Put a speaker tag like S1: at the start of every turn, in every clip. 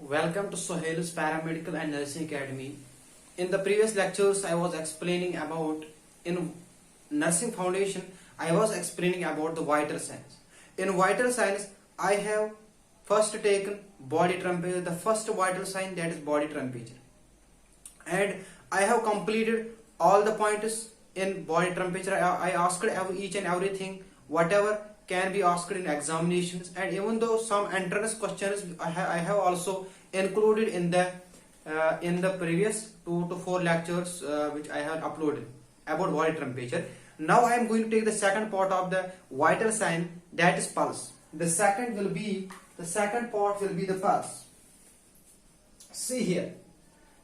S1: Welcome to Suhail's Paramedical and Nursing Academy. In the previous lectures, I was explaining about in nursing foundation. I was explaining about the vital signs. In vital signs, I have first taken body temperature. The first vital sign, that is body temperature, and I have completed all the points in body temperature. I asked each and everything whatever can be asked in examinations, and even though some entrance questions I have also included in the previous 2 to 4 lectures which I have uploaded about body temperature. Now I am going to take the second part of the vital sign, that is pulse. The second part will be the pulse. See here,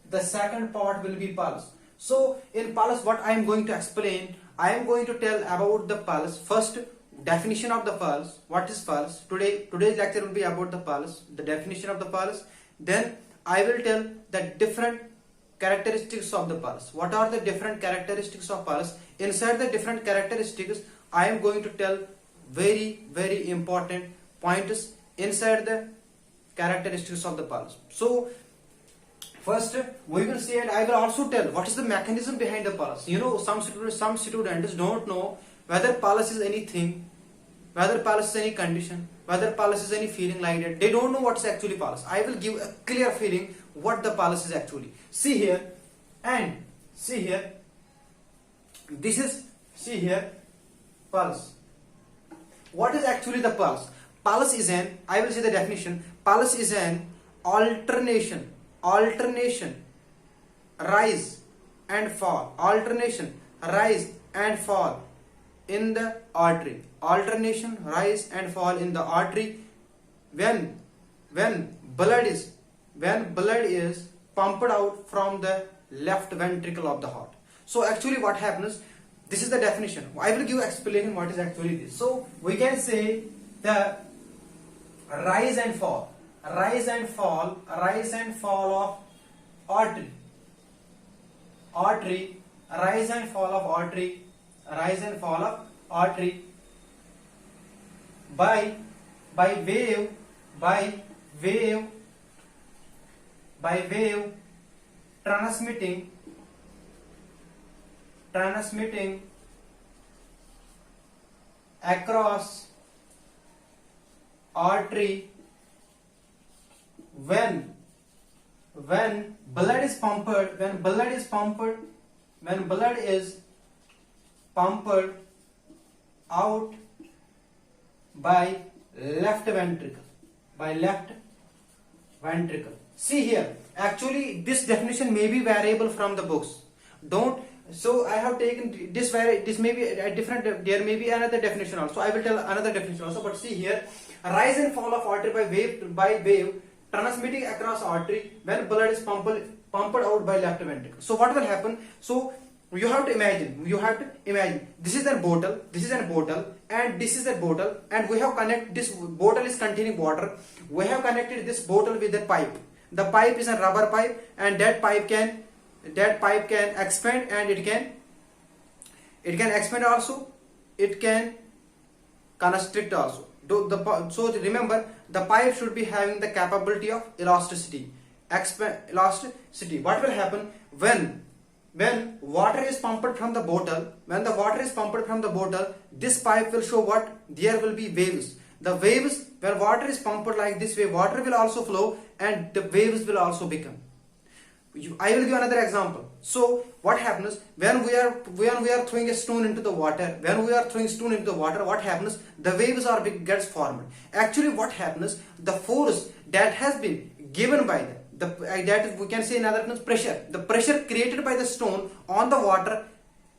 S1: the second part will be pulse. So in pulse, what I am going to explain, I am going to tell about the pulse. First, definition of the pulse. What is pulse? Today's lecture will be about the pulse, the definition of the pulse. Then I will tell the different characteristics of the pulse. What are the different characteristics of pulse? Inside the different characteristics, I am going to tell very important points inside the characteristics of the pulse. So first we will see, and I will also tell what is the mechanism behind the pulse. You know, some students don't know whether pulse is anything, whether pulse is any condition, whether pulse is any feeling like that. They don't know what is actually pulse. I will give a clear feeling what the pulse is actually. See here, and see here, this is, see here, pulse. What is actually the pulse? Pulse is an, I will say the definition, pulse is an alternation, rise and fall, rise and fall in the artery, alternation, rise and fall in the artery when blood is pumped out from the left ventricle of the heart. So actually what happens, this is the definition. I will give explanation what is actually this. So we can say the rise and fall of artery, rise and fall of artery by wave transmitting across artery when blood is pumped out by left ventricle. See here, actually this definition may be variable from the books. So I have taken this may be a different, there may be another definition also. I will tell another definition also, but see here, rise and fall of artery by wave transmitting across artery when blood is pumped out by left ventricle. So what will happen? So you have to imagine, this is a bottle, and this is a bottle, and we have connected, this bottle is containing water. We have connected this bottle with a pipe. The pipe is a rubber pipe, and that pipe can expand, and it can expand also, it can constrict also. So remember, the pipe should be having the capability of elasticity. What will happen when water is pumped from the bottle? When the water is pumped from the bottle, this pipe will show what? There will be waves. The waves, when water is pumped like this way, water will also flow, and the waves will also become. I will give another example. So what happens when we are throwing a stone into the water? What happens? The waves gets formed. Actually, what happens? The force that has been given by that is, we can say in other terms, pressure. The pressure created by the stone on the water.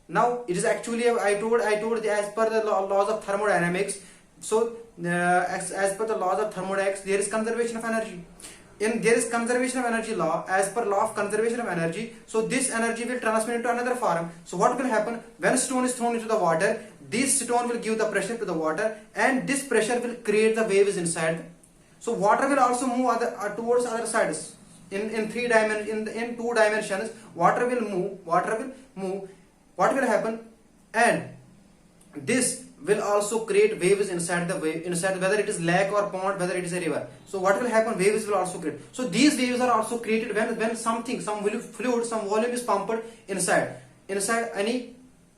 S1: Now it is actually, I told as per the laws of thermodynamics. So as per the laws of thermodynamics, there is conservation of energy. There is conservation of energy law. As per law of conservation of energy, so this energy will transmit into another form. So what will happen when stone is thrown into the water? This stone will give the pressure to the water, and this pressure will create the waves inside. So water will also move towards other sides. In 3 dimensions, in 2 dimensions, water will move. What will happen? And this will also create waves inside the whether it is lake or pond, whether it is a river. So what will happen? Waves will also create. So these waves are also created when some fluid, some volume is pumped inside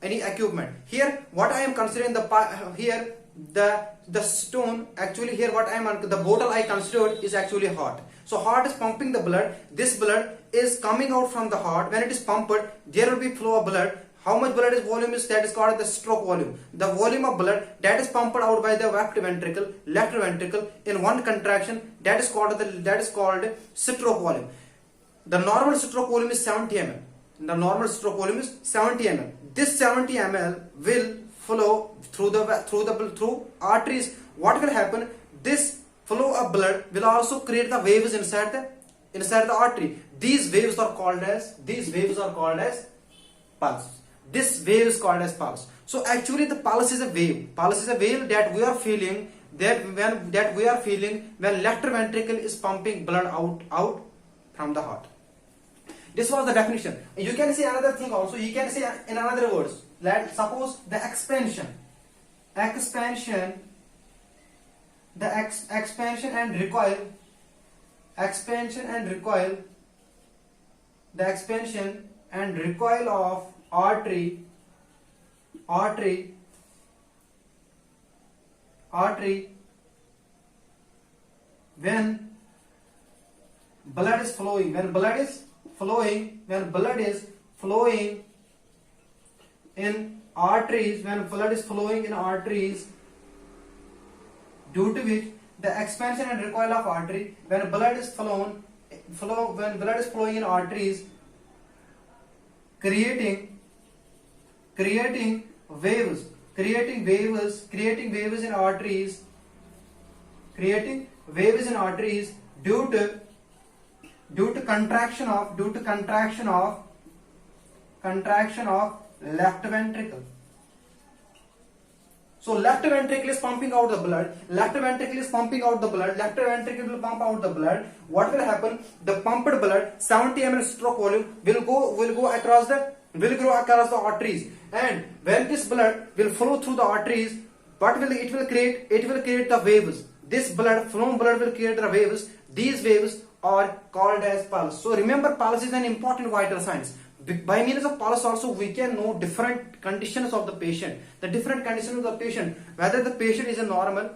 S1: any equipment. Here what I am considering the stone, actually here what I am, the bottle I considered is actually hot. So heart is pumping the blood. This blood is coming out from the heart. When it is pumped, there will be flow of blood. How much blood is volume is, that is called the stroke volume. The volume of blood that is pumped out by the left ventricle in one contraction, that is called stroke volume. The normal stroke volume is 70 ml. The normal stroke volume is 70 ml. This 70 ml will flow through arteries. What will happen? This flow of blood will also create the waves inside the artery. These waves are called as pulse. This wave is called as pulse. So actually the pulse is a wave. Pulse is a wave that we are feeling when left ventricle is pumping blood out from the heart. This was the definition. You can say another thing also. You can say in another words. Let suppose the expansion and recoil, the expansion and recoil of artery when blood is flowing in arteries, due to which the expansion and recoil of artery, when blood is flowing in arteries, creating waves in arteries, due to contraction of left ventricle. So left ventricle is pumping out the blood. Left ventricle will pump out the blood. What will happen? The pumped blood, 70 ml stroke volume, will go across the arteries. And when this blood will flow through the arteries, it will create the waves. This flown blood will create the waves. These waves are called as pulse. So remember, pulse is an important vital signs. By means of pulse also we can know different conditions of the patient. The different conditions of the patient, whether the patient is a normal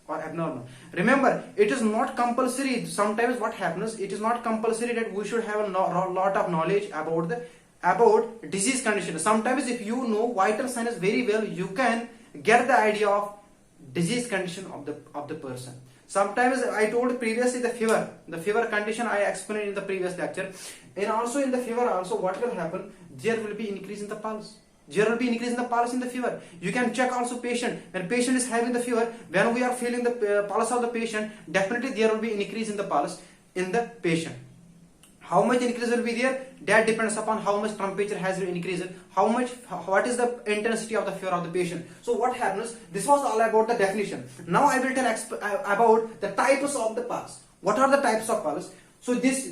S1: or abnormal. Remember, it is not compulsory. Sometimes what happens, it is not compulsory that we should have a lot of knowledge about disease condition. Sometimes if you know vital signs very well, you can get the idea of disease condition of the person. Sometimes I told previously the fever condition I explained in the previous lecture. And also in the fever also what will happen? There will be increase in the pulse. There will be increase in the pulse in the fever. You can check also patient. When patient is having the fever, when we are feeling the pulse of the patient, definitely there will be increase in the pulse in the patient. How much increase will be there? That depends upon how much temperature has increased, what is the intensity of the fever of the patient. So what happens? This was all about the definition. Now I will tell about the types of the pulse. What are the types of pulse? So this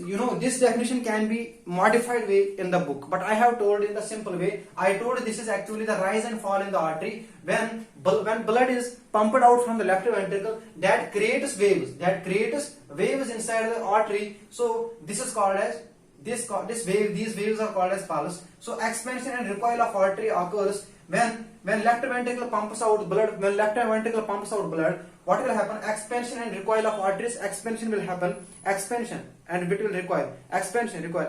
S1: definition can be modified way in the book, but I have told in the simple way. I told this is actually the rise and fall in the artery. When blood is pumped out from the left ventricle, that creates waves. Inside the artery. So this is called as these waves are called as pulse. So expansion and recoil of artery occurs when left ventricle pumps out blood. When left ventricle pumps out blood, what will happen? Expansion and recoil of arteries. Expansion will happen. Expansion and it will recoil. Expansion, recoil.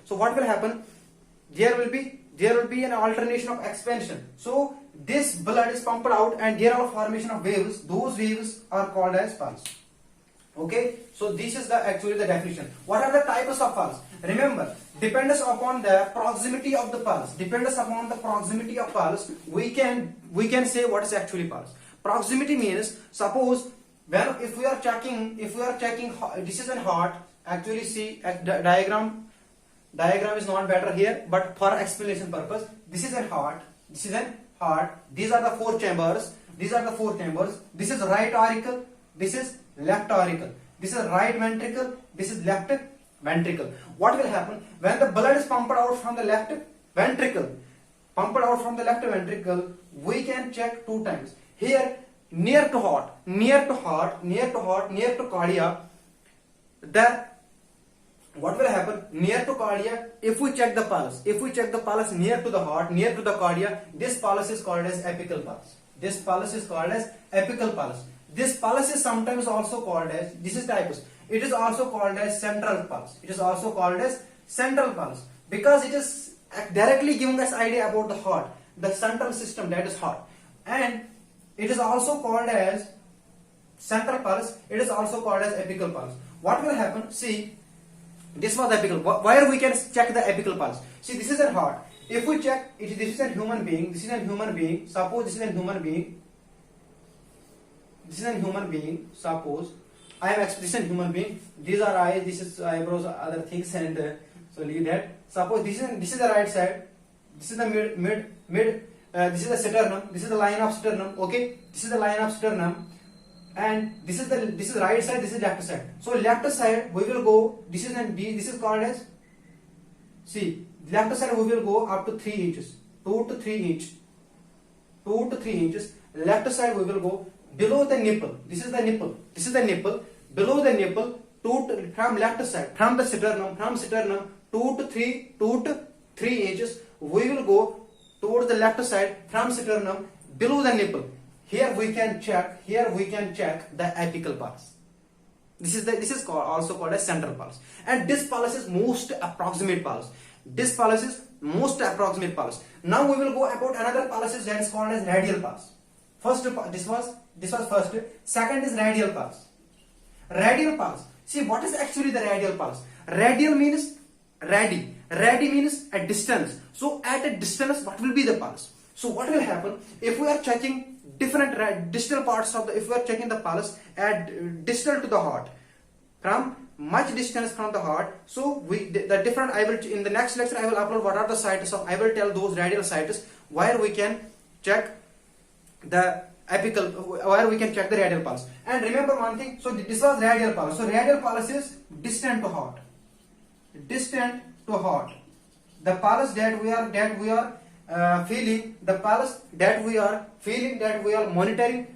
S1: So what will happen? There will be an alternation of expansion. So this blood is pumped out and there are formation of waves. Those waves are called as pulse. Okay, so this is actually the definition. What are the types of pulse? Remember, depends upon the proximity of the pulse. We can say what is actually pulse. Proximity means, suppose if we are checking, this is a heart. Actually, see diagram is not better here, but for explanation purpose, this is a heart. These are the four chambers. This is right auricle. This is left auricle. This is right ventricle. This is left ventricle. What will happen when the blood is pumped out from the left ventricle? pumped out from the left ventricle, we can check two times. Here, near to heart, near to heart, near to heart, near to cardia, what will happen? Near to cardia, if we check the pulse, near to the heart, near to the cardia, this pulse is called as apical pulse. This pulse is called as apical pulse. This pulse is sometimes also called as, this is typus, it is also called as central pulse. It is also called as central pulse because it is directly giving us idea about the heart, the central system, that is heart. And it is also called as central pulse, it is also called as apical pulse. What will happen? See, this was apical. Where we can check the apical pulse? See, this is a heart. If we check, this is a human being. This is a human being. Suppose this is a human being. This is a human being. Suppose this is a human being. These are eyes. This is eyebrows. Other things, and so leave that. Suppose this is the right side. This is the mid. This is the sternum. This is the line of sternum. Okay. This is the line of sternum. And this is right side, this is left side. So left side we will go, this is called as, see, left side we will go up to 3 inches, 2 to 3 inches. Left side we will go below the nipple. This is the nipple. Below the nipple, from left side, from sternum 2 to 3 inches. We will go towards the left side from sternum below the nipple. Here we can check the apical pulse. This is also called as central pulse. And this pulse is most approximate pulse. Now we will go about another pulse that is called as radial pulse. This was first. Second is radial pulse. Radial pulse. See, what is actually the radial pulse? Radial means radi. Radi means a distance. So at a distance, what will be the pulse? So what will happen if we are checking different distal parts of if we are checking the pulse at distal to the heart, from much distance from the heart? So the different, I will in the next lecture I will upload what are the sites of, I will tell those radial sites where we can check the apical, where we can check the radial pulse. And remember one thing, so this was radial pulse. So radial pulse is distant to heart. The pulse that we are feeling, the pulse that we are feeling, that we are monitoring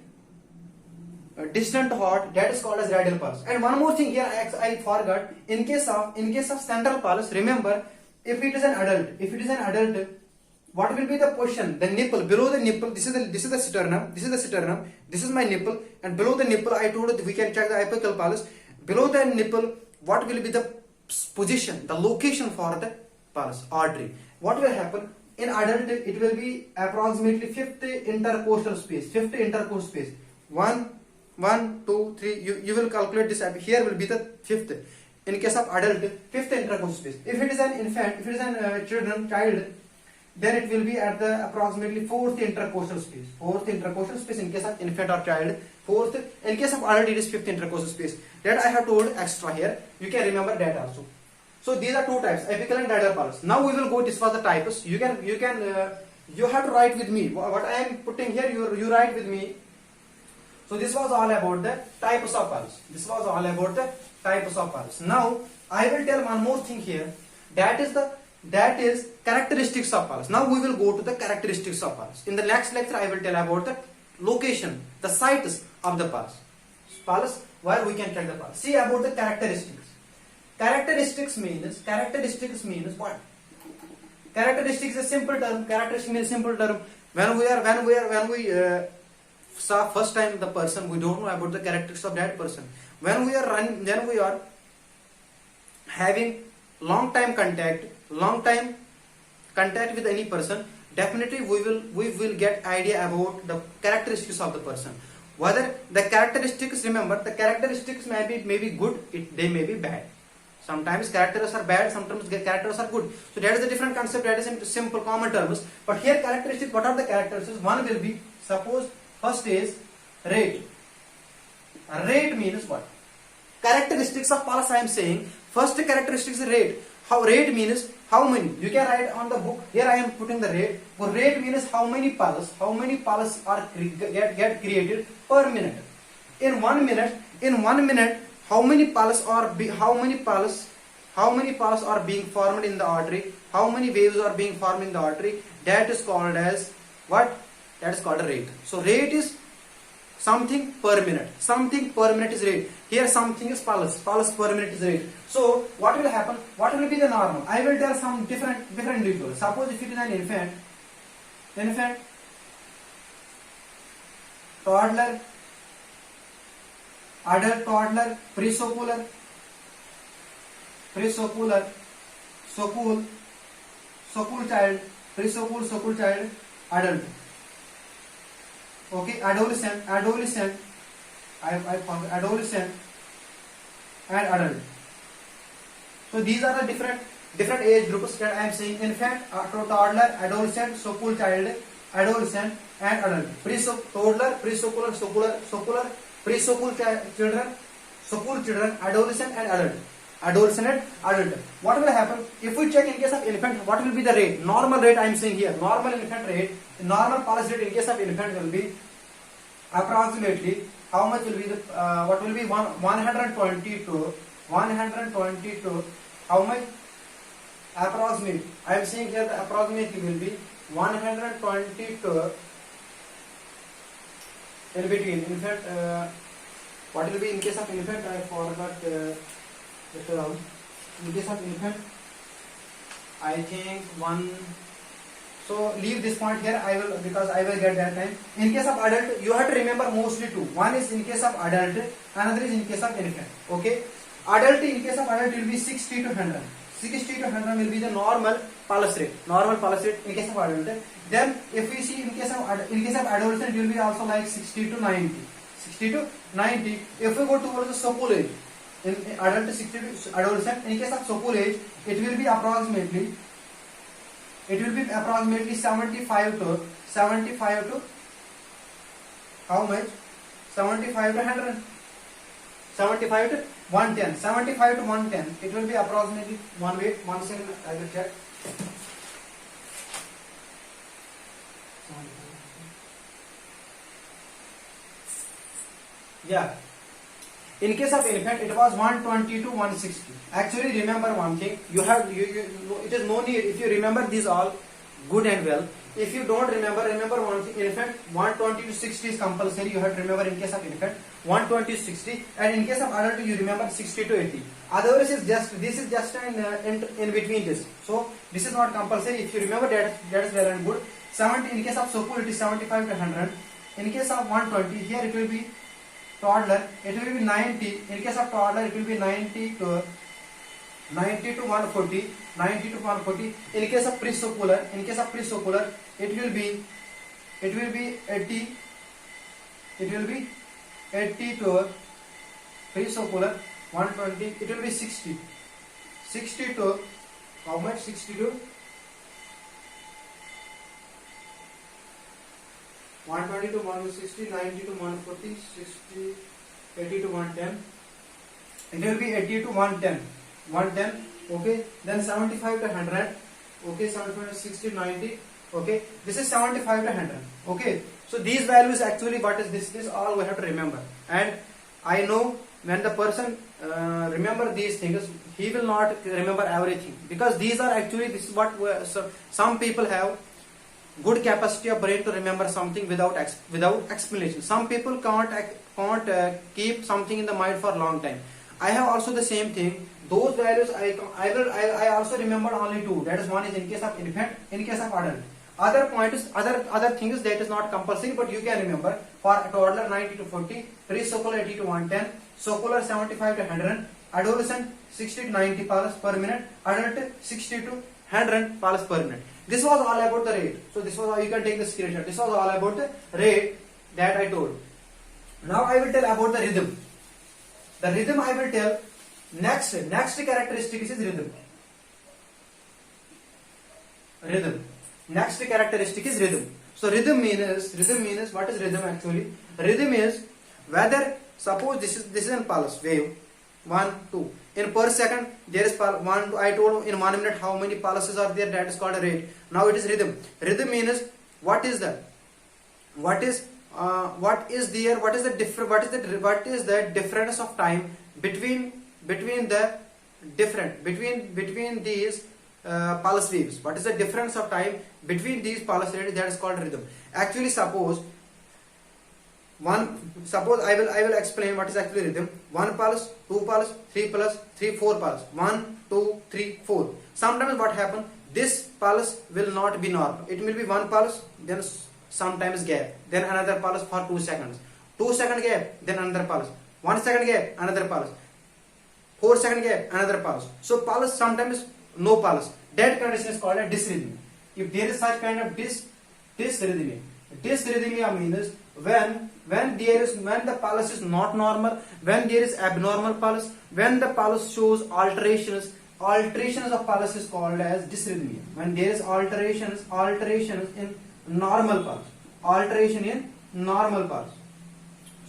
S1: distant to heart, that is called as radial pulse. And one more thing here I forgot, in case of central pulse, remember, if it is an adult, what will be the position? The nipple, below the nipple, this is the sternum, this is my nipple, and below the nipple I told you we can check the apical pulse. Below the nipple, what will be the position, the location for the pulse artery? What will happen? In adult, it will be approximately 50 intercostal space. 1, 2, 3. You will calculate this. Here will be the fifth. In case of adult, fifth intercostal space. If it is an infant, if it is an child, then it will be at the approximately fourth intercostal space. In case of infant or child. Fourth. In case of adult, it is fifth intercostal space. That I have told extra here. You can remember that also. So these are two types, apical and radial pulse. Now we will go, this was the types. You have to write with me. What I am putting here, you write with me. So this was all about the types of pulse. Now I will tell one more thing here. That is characteristics of pulse. Now we will go to the characteristics of pulse. In the next lecture, I will tell about the location, the sites of the pulse. Pulse, where we can check the pulse. See about the characteristics. Characteristics means what? Characteristics is a simple term. When we saw first time the person, we don't know about the characteristics of that person. When we are having long time contact with any person, definitely we will get idea about the characteristics of the person. Whether the characteristics, remember, the characteristics may be good, they may be bad. Sometimes characters are bad, sometimes characters are good. So that is a different concept, that is in simple common terms. But here characteristics, what are the characteristics? One will be, suppose first is rate. Rate means what? Characteristics of pulse I am saying. First characteristics is rate. How rate means how many. You can write on the book. Here I am putting the rate. For rate means how many pulse are get created per minute. In 1 minute, how many pulse are being formed in the artery, how many waves are being formed in the artery, that is called as what? That is called a rate. So rate is something per minute. Something per minute is rate. Here something is pulse. Pulse per minute is rate. So what will happen? What will be the normal? I will tell some different individuals. Suppose if it is an infant, toddler, adult toddler, preschool, school child, preschool child, adult. Okay, adolescent, I found adolescent and adult. So these are the different age groups that I am saying: infant, toddler, adolescent, school child, adolescent and adult. Toddler, preschool children, school children, adolescent and adult. Adolescent and adult. What will happen if we check in case of infant? What will be the rate? Normal rate I am saying here. Normal infant rate, normal pulse rate in case of infant will be approximately how much will be the what will be 122 how much approximate? I am saying here the approximately will be 122 in between. In fact, what will be in case of infant? I forgot the term. In case of infant, I think one. So leave this point here. I will, because I will get that time. In case of adult, you have to remember mostly two. One is in case of adult, another is in case of infant. Okay. Adult, in case of adult will be 60 to 100. 60 to 100 will be the normal pulse rate. Normal pulse rate in case of adult. Then if we see in case of adolescent, it will be also like 60 to 90. 60 to 90. If we go towards the school age, in adult 60 to adolescent, in case of school age, it will be approximately 75 to how much? 75 to 100. 75 to 110. 75 to 110. It will be approximately one second. I will check. Yeah. In case of infant, it was 120 to 160. Actually, remember one thing. It is no need. If you remember these all, good and well. If you don't remember one thing. Infant, 120 to 60 is compulsory. You have to remember in case of infant, 120 to 60, and in case of adult, you remember 60 to 80. Otherwise, this is just in between this. So this is not compulsory. If you remember that is well and good. 70 in case of school, it is 75 to 100. In case of 120, here it will be toddler, it will be 90. In case of toddler, it will be 90 to 140. 90 to 140. In case of preschooler, it will be 80. It will be 80 to preschooler 120. It will be 60. 60 to how much? 60 to 120 to 160, 90 to 140, 60, 80 to 110. It will be 80 to 110. Okay. Then 75 to 100. Okay. 75 to 60, 90. Okay. This is 75 to 100. Okay. So these values actually, what is this? This all we have to remember. And I know when the person remember these things, he will not remember everything, because these are actually, this is what some people have good capacity of brain to remember something without explanation. Some people can't keep something in the mind for a long time. I have also the same thing. Those values I also remember only two. That is, one is in case of infant, in case of adult. Other point is other things that is not compulsory, but you can remember. For toddler 90 to 40, preschool 80 to 110, scholar 75 to 100, adolescent 60 to 90 pulse per minute, adult 60 to 100 pulse per minute. This was all about the rate. So this was how you can take the screenshot. This was all about the rate that I told. Now I will tell about the rhythm. The rhythm I will tell. Next characteristic is rhythm. Next characteristic is rhythm. So rhythm means what is rhythm actually? Rhythm is whether, suppose this is a pulse wave, 1, 2. In per second there is 1. I told in 1 minute how many pulses are there. That is called a rate. Now it is rhythm. Rhythm means what is the difference of time between these pulse waves. What is the difference of time between these pulse rates? That is called rhythm. Actually, suppose I will explain what is actually rhythm. 1 pulse, 2 pulse, 3 pulse, 4 pulse. 1, 2, 3, 4. Sometimes what happen? This pulse will not be normal. It will be 1 pulse, then sometimes gap, then another pulse for 2 seconds. 2 second gap, then another pulse. 1 second gap, another pulse. 4 second gap, another pulse. So pulse sometimes no pulse. That condition is called a dysrhythmia. If there is such kind of dysrhythmia. Dysrhythmia means when the pulse is not normal, when there is abnormal pulse, when the pulse shows alterations of pulse is called as dysrhythmia. When there is alterations in normal pulse, alteration in normal pulse.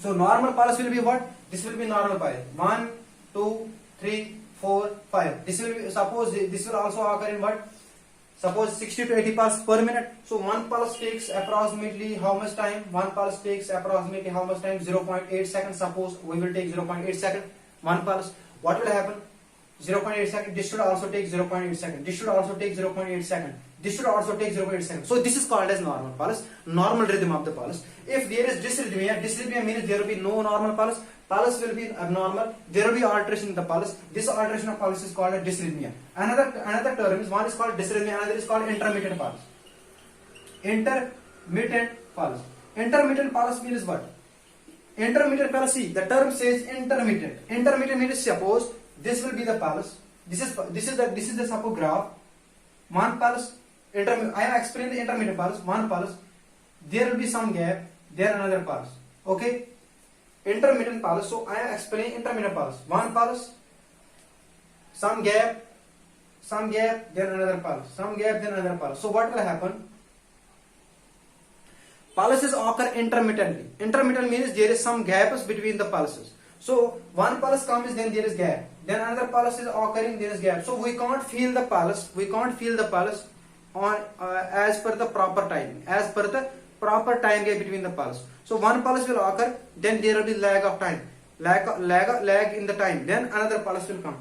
S1: So normal pulse will be what? This will be normal pulse. 1, 2, 3, 4, 5. This will be, suppose this will also occur in what? Suppose 60 to 80 pulse per minute. So one pulse takes approximately how much time? One pulse takes approximately how much time? 0.8 seconds. Suppose we will take 0.8 second. One pulse. What will happen? 0.8 second. This should also take 0.8 second. This should also take 0.8 second. This should also take 0.8 second. So this is called as normal pulse, normal rhythm of the pulse. If there is dysrhythmia means there will be no normal pulse. Pulse will be abnormal. There will be alteration in the pulse. This alteration of pulse is called a dysrhythmia. Another term is, one is called dysrhythmia, another is called intermittent pulse. Intermittent pulse. Intermittent pulse means what? Intermittent pulse. See, the term says intermittent. Intermittent means, suppose this will be the pulse. This is the suppose graph. One pulse. I am explaining the intermittent pulse. One pulse. There will be some gap. There another pulse. Okay. Intermittent pulse. So I am explaining intermittent pulse. One pulse, some gap, then another pulse. Some gap, then another pulse. So what will happen? Pulses occur intermittently. Intermittent means there is some gaps between the pulses. So one pulse comes, then there is gap. Then another pulse is occurring, there is gap. So we can't feel the pulse. We can't feel the pulse on as per the proper time. As per the proper time gap between the pulse. So one pulse will occur, then there will be lag of time, lag in the time. Then another pulse will come.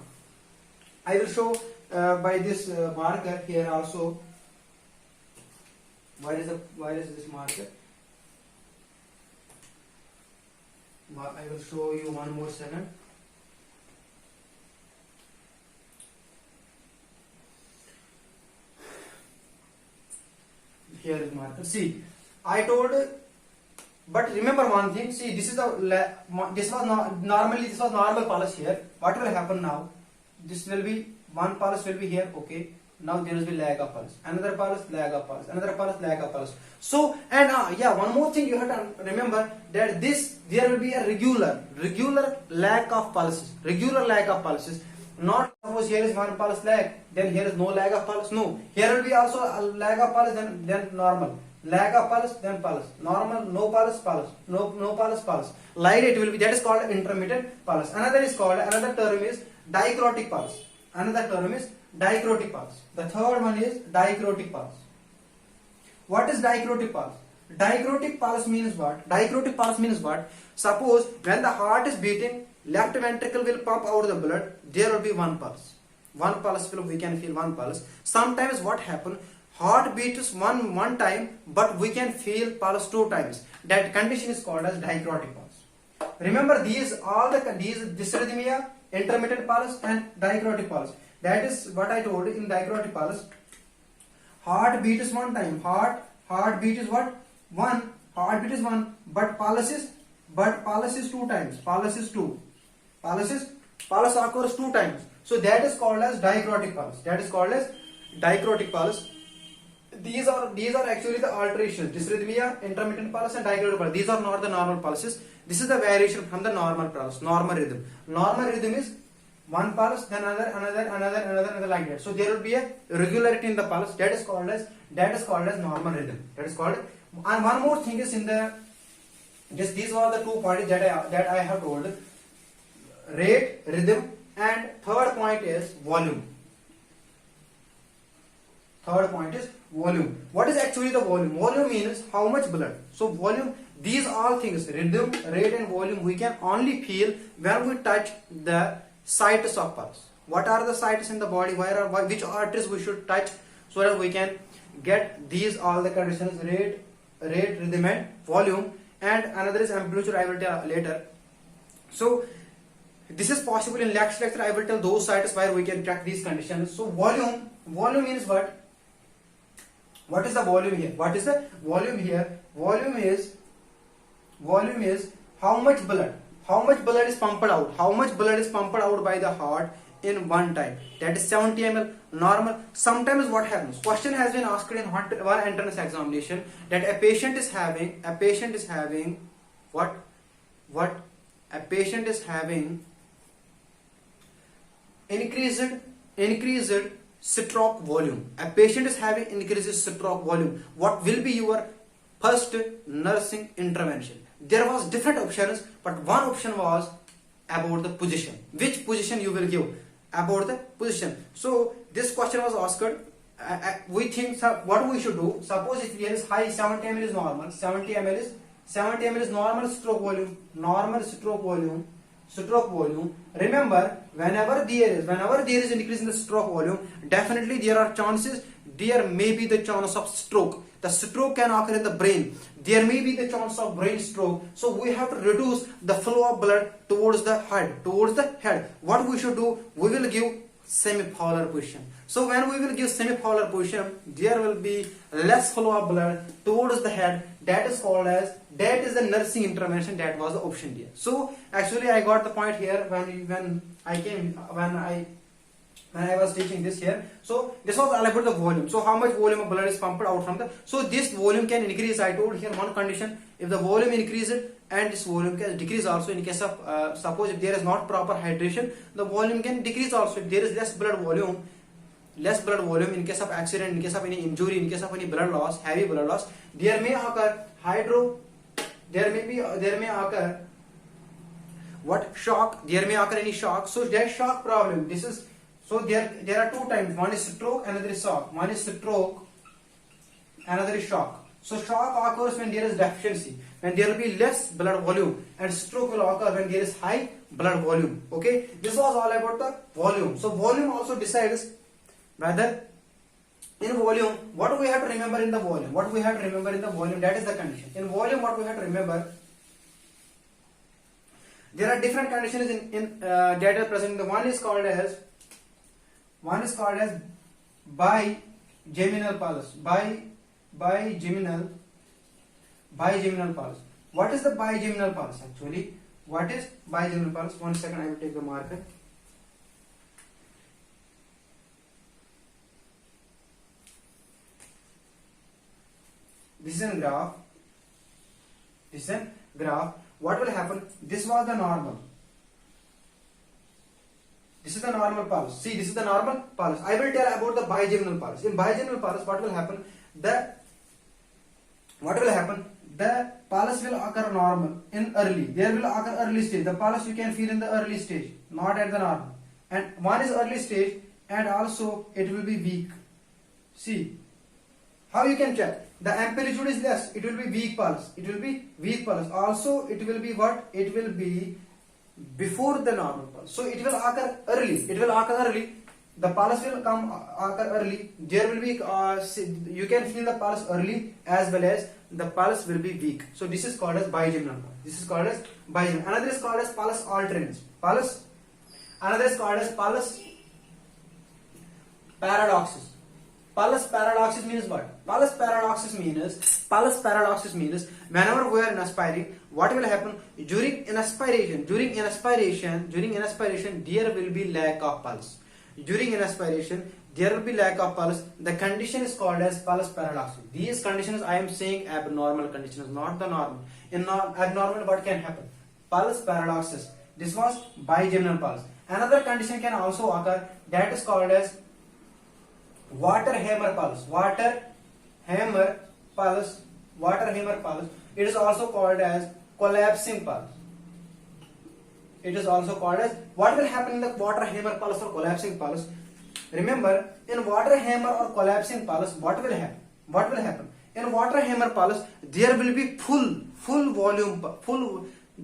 S1: I will show by this marker here also. Where is this marker? I will show you one more second. Here is marker. See, I told. But remember one thing. See, this was normal pulse here. What will happen now? This will be one pulse will be here. Okay. Now there will be lag of pulse. Another pulse, lag of pulse. Another pulse, lag of pulse. So yeah, one more thing you have to remember, that there will be a regular lag of pulses. Regular lag of pulses. Not suppose here is one pulse lag, then here is no lag of pulse. No, here will be also a lag of pulse, then normal. Lag of pulse, then pulse. Normal, no pulse, pulse. No pulse, pulse. Like it will be, that is called intermittent pulse. Another term is dichrotic pulse. Another term is dichrotic pulse. The third one is dichrotic pulse. What is dichrotic pulse? Dichrotic pulse means what? Dichrotic pulse means what? Suppose when the heart is beating, left ventricle will pump out the blood, there will be one pulse. One pulse we can feel one pulse. Sometimes what happen? Heart beats one time, but we can feel pulse 2 times. That condition is called as dichrotic pulse. Remember these dysrhythmia, intermittent pulse and dichrotic pulse. That is what I told in dichrotic pulse. Heart beat is one time. Heartbeat is what? One. Heartbeat is one. But pulse is 2 times. Pulse is 2. Pulse occurs 2 times. So that is called as dichrotic pulse. These are actually the alterations. Dysrhythmia, intermittent pulse and dichrotic pulse. These are not the normal pulses. This is the variation from the normal pulse, normal rhythm. Normal rhythm is one pulse, then another like that. So there will be a regularity in the pulse. That is called as normal rhythm. That is called. And one more thing is these are the 2 points that I have told. Rate, rhythm, and third point is volume. What is actually the volume? Volume means how much blood. So volume, these all things, rhythm, rate and volume, we can only feel when we touch the sites of pulse. what are the sites in the body, which arteries we should touch, so that we can get these all the conditions: rate, rhythm, and volume. And another is amplitude, I will tell later. So this is possible. In next lecture I will tell those sites where we can track these conditions. So volume means what? What is the volume here? What is the volume here? Volume is how much blood is pumped out. How much blood is pumped out by the heart in one time? That is 70 ml normal. Sometimes what happens? Question has been asked in one entrance examination that a patient is having what? A patient is having increased stroke volume. A patient is having increased stroke volume. What will be your first nursing intervention? There was different options, but one option was about the position. Which position you will give? About the position. So this question was asked. We think what we should do. Suppose if here is high, 70 ml is normal. 70 ml is normal stroke volume. Normal stroke volume. Remember, whenever there is increase in the stroke volume, definitely there may be the chance of stroke. The stroke can occur in the brain. There may be the chance of brain stroke. So we have to reduce the flow of blood towards the head. What we should do? We will give semi-polar position. So when we will give semi-polar position, there will be less flow of blood towards the head. That is the nursing intervention. That was the option D. So actually I got the point here when I was teaching this here. So this was all about the volume. So how much volume of blood is pumped out from the, so this volume can increase. I told here one condition: if the volume increases and this volume can decrease also. In case of suppose if there is not proper hydration, the volume can decrease also. If there is less blood volume in case of accident, in case of any injury, in case of any blood loss, heavy blood loss, there may occur what? Shock. There may occur any shock. So that shock problem, this is, so there are two times. One is stroke, another is shock. One is stroke, another is shock. So shock occurs when there is deficiency, when there will be less blood volume, and stroke will occur when there is high blood volume. Okay, this was all about the volume. So volume also decides whether in volume, what we have to remember in the volume. That is the condition. In volume, what we have to remember, there are different conditions in data present. The one is called as bigeminal pulse. Bigeminal pulse. What is the bigeminal pulse actually? What is bigeminal pulse? 1 second, I will take the marker. This is a graph. What will happen? This was the normal. This is the normal pulse. See, this is the normal pulse. I will tell about the bigeminal pulse. In bigeminal pulse, what will happen? The pulse will occur normal in early. There will occur early stage. The pulse you can feel in the early stage, not at the normal. And one is early stage, and also it will be weak. See, how you can check? The amplitude is less. It will be weak pulse. Also, it will be what? It will be before the normal pulse. So it will occur early. The pulse will occur early. There will be you can feel the pulse early, as well as the pulse will be weak. So this is called as bigeminal pulse. Another is called as pulse alternance. Another is called as pulse paradoxes. Pulse paradoxes means what? Pulse paradoxes means whenever we are inspiring, what will happen during inspiration? During inspiration, there will be lack of pulse. During inspiration, there will be lack of pulse. The condition is called as pulse paradox. These conditions I am saying abnormal conditions, not the normal. In abnormal, what can happen? Pulse paradoxes. This was bigeminal pulse. Another condition can also occur, that is called as water hammer pulse. It is also called as collapsing pulse. What will happen in the water hammer pulse or collapsing pulse? Remember, in water hammer or collapsing pulse, what will happen? In water hammer pulse, there will be full volume,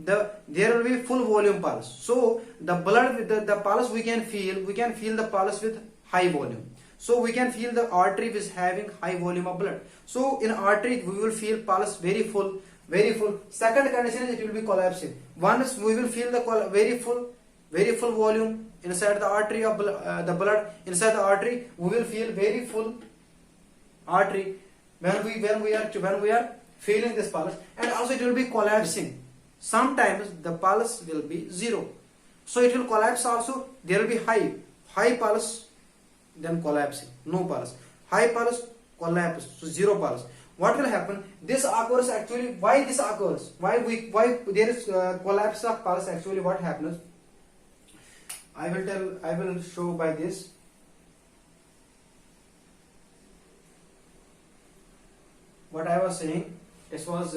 S1: there will be full volume pulse. So the blood with the pulse we can feel the pulse with high volume. So we can feel the artery is having high volume of blood. So in artery we will feel pulse very full, very full. Second condition is it will be collapsing. Once we will feel the very full volume inside the artery of the blood inside the artery, we will feel very full artery when we are feeling this pulse, and also it will be collapsing. Sometimes the pulse will be zero, so it will collapse also. There will be high pulse, then collapsing, no pulse, high pulse, collapse, so zero pulse. What will happen? This occurs actually. Why this occurs? Why there is collapse of pulse? Actually, what happens? I will show by this. What I was saying, this was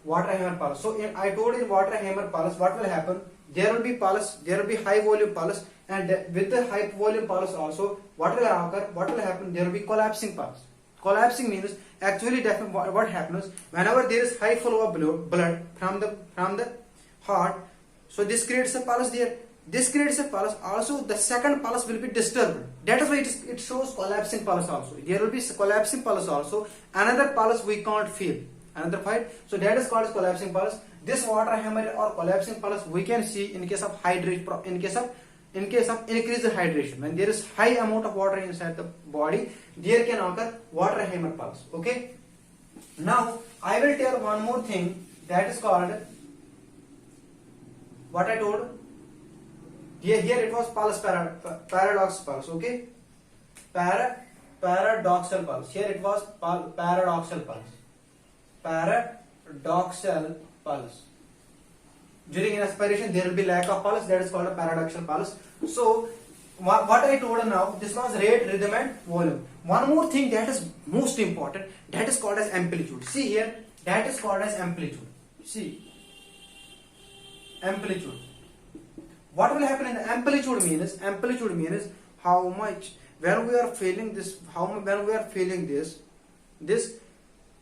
S1: water hammer pulse. So I told in water hammer pulse, what will happen? There will be pulse, there will be high volume pulse, and with the high volume pulse also, what will occur? What will happen? There will be collapsing pulse. Collapsing means actually what happens whenever there is high flow of blood from the heart. So this creates a pulse there. This creates a pulse. Also, the second pulse will be disturbed. That is why it shows collapsing pulse also. There will be collapsing pulse also. Another pulse we can't feel. Another fight. So that is called as collapsing pulse. This water hammer or collapsing pulse we can see in case of hydration. In case of increased hydration, when there is high amount of water inside the body, there can occur water hammer pulse. Okay. Now I will tell one more thing, that is called what I told. Here it was pulse paradox pulse. Okay. Paradoxal pulse. Here it was paradoxal pulse. Paradoxal pulse. During inspiration there will be lack of pulse, that is called a paradoxal pulse. So what I told now, this was rate, rhythm and volume. One more thing that is most important, that is called as amplitude. See here, that is called as amplitude. See, amplitude. What will happen in the amplitude means how much when we are feeling this,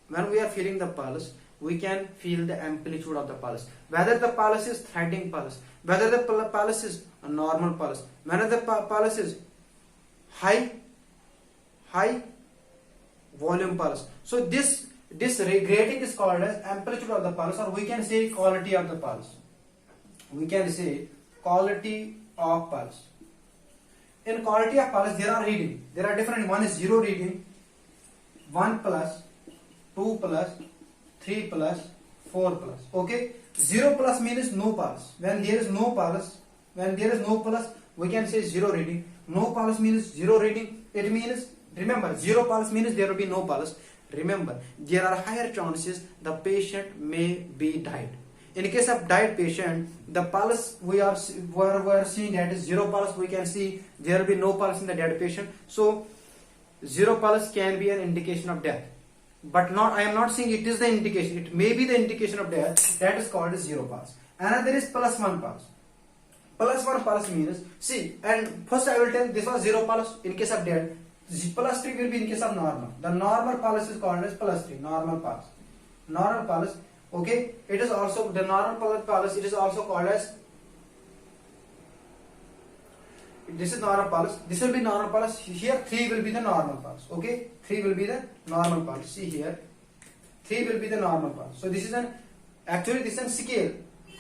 S1: when we are feeling the pulse, we can feel the amplitude of the pulse. Whether the pulse is threading pulse, whether the pulse is a normal pulse, whether the pulse is high volume pulse. So this rating is called as amplitude of the pulse, or we can say quality of the pulse. We can say quality of pulse. In quality of pulse there are reading. There are different. One is 0 reading, 1 plus, 2 plus, 3 plus, 4 plus. Okay. 0 plus means no pulse. When there is no pulse, we can say 0 reading. No pulse means 0 reading. It means, remember, 0 pulse means there will be no pulse. Remember, there are higher chances the patient may be died. In case of died patient, the pulse we are seeing that is 0 pulse. We can see there will be no pulse in the dead patient. So 0 pulse can be an indication of death. But I am not saying it is the indication. It may be the indication of death. That is called as 0 pulse. Another is plus 1 pulse. Plus 1 pulse means, see, and first I will tell this was 0 pulse in case of death. Plus 3 will be in case of normal. The normal pulse is called as plus 3. Normal pulse. Normal pulse. Okay. It is also the normal pulse. It is also called as. This is normal pulse. This will be normal pulse. Here 3 will be the normal pulse. Okay. 3 will be the normal pulse. See here. 3 will be the normal pulse. So this is actually this is a scale.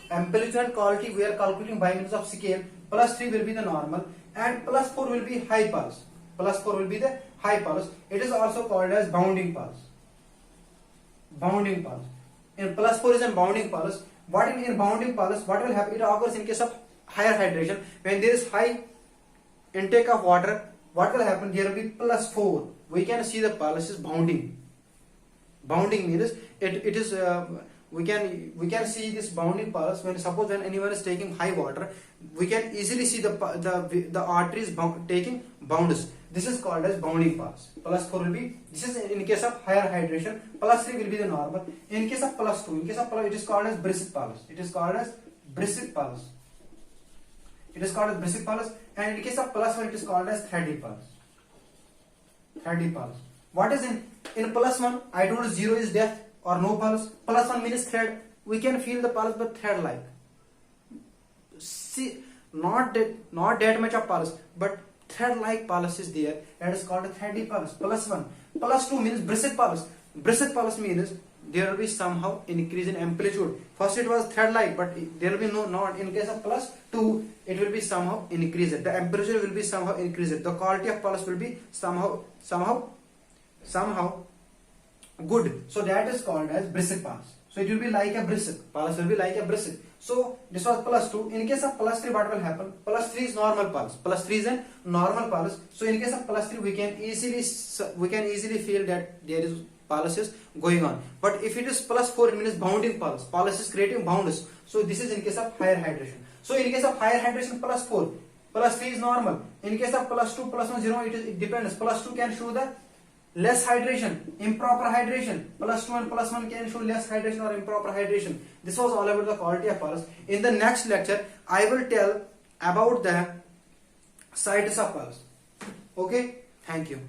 S1: Amplitude and quality we are calculating by means of scale. Plus 3 will be the normal and plus 4 will be high pulse. Plus 4 will be the high pulse. It is also called as bounding pulse. Bounding pulse. In plus 4 is a bounding pulse. What in bounding pulse? What will happen? It occurs in case of higher hydration. When there is high intake of water, what will happen? There will be plus 4. We can see the pulse is bounding. Bounding means it is we can see this bounding pulse when anyone is taking high water. We can easily see the arteries taking bounds. This is called as bounding pulse. Plus 4 will be, this is in case of higher hydration. Plus 3 will be the normal. In case of plus 2, it is called as brisk pulse. It is called as brisk pulse. It is called as brisk pulse. And in case of plus 1, it is called as thready pulse. Thready pulse. What is in plus 1? I told 0 is death or no pulse. Plus 1 means thread. we can feel the pulse but thread like. See, not that much of pulse, but thread like pulse is there. That is called a thready pulse. +1. +2 means brisk pulse. Brisk pulse means there will be somehow increase in amplitude. First it was thread like, but there will be no, not in case of +2 it will be somehow increased. The amplitude will be somehow increased. The quality of pulse will be somehow good. So that is called as brisk pulse. So it will be like a brisk pulse, will be like a brisk. So this was +2. In case of +3, what will happen? +3 is normal pulse. +3 is a normal pulse. So in case of +3, we can easily feel that there is pulse is going on. But if it is +4, it means bounding pulse. Pulse is creating bounds. So this is in case of higher hydration. So in case of higher hydration, +4, +3 is normal. In case of +2, +1, 0, it depends. +2 can show the less hydration, improper hydration. +2 and +1 can show less hydration or improper hydration. This was all about the quality of pulse. In the next lecture, I will tell about the sites of pulse. Okay, thank you.